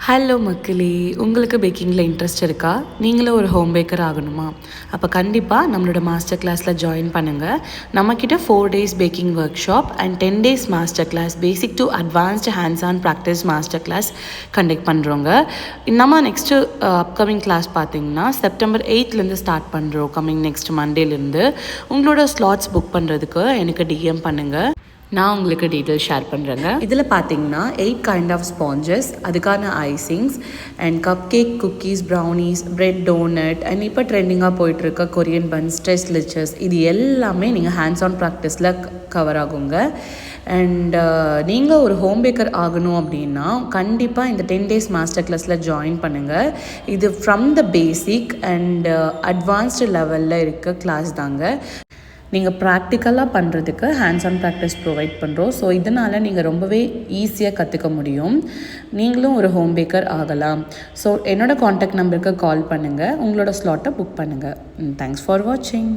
Hello மக்களே, உங்களுக்கு பேக்கிங்கில் interest இருக்கா? நீங்களும் ஒரு ஹோம் பேக்கர் ஆகணுமா? அப்போ கண்டிப்பாக நம்மளோட மாஸ்டர் கிளாஸில் ஜாயின் பண்ணுங்கள். நம்மக்கிட்ட 4 days baking workshop and 10 days master class basic to advanced hands on practice master class conduct பண்ணுறோங்க. நம்ம நெக்ஸ்ட்டு அப்கமிங் கிளாஸ் பார்த்தீங்கன்னா September 8லேருந்து ஸ்டார்ட் பண்ணுறோம். கம்மிங் நெக்ஸ்ட் மண்டேலேருந்து உங்களோட ஸ்லாட்ஸ் புக் பண்ணுறதுக்கு எனக்கு டிஎம் பண்ணுங்கள். நான் உங்களுக்கு டீட்டெயில் ஷேர் பண்ணுறேங்க. இதில் பார்த்தீங்கன்னா 8 கைண்ட் ஆஃப் ஸ்பாஞ்சஸ், அதுக்கான icings and cupcake, cookies, brownies, bread, donut and இப்போ ட்ரெண்டிங்காக போயிட்டுருக்க கொரியன் பன்ஸ், ஸ்ட்ரெஸ் லிச்சஸ், இது எல்லாமே நீங்கள் ஹேண்ட்ஸ் ஆன் ப்ராக்டிஸில் கவர் ஆகுங்க. அண்ட் நீங்கள் ஒரு ஹோம் பேக்கர் ஆகணும் அப்படின்னா கண்டிப்பாக இந்த 10 days மாஸ்டர் கிளாஸில் ஜாயின் பண்ணுங்கள். இது from the basic and advanced லெவலில் இருக்க கிளாஸ் தாங்க. நீங்கள் ப்ராக்டிக்கலாக பண்ணுறதுக்கு ஹேண்ட்ஸ் ஆன் ப்ராக்டிஸ் ப்ரொவைட் பண்ணுறோம். ஸோ இதனால் நீங்கள் ரொம்பவே ஈஸியாக கற்றுக்க முடியும். நீங்களும் ஒரு ஹோம் பேக்கர் ஆகலாம். ஸோ என்னோடய காண்டாக்ட் நம்பருக்கு கால் பண்ணுங்கள், உங்களோட ஸ்லாட்டை புக் பண்ணுங்கள். தேங்க்ஸ் ஃபார் வாட்சிங்.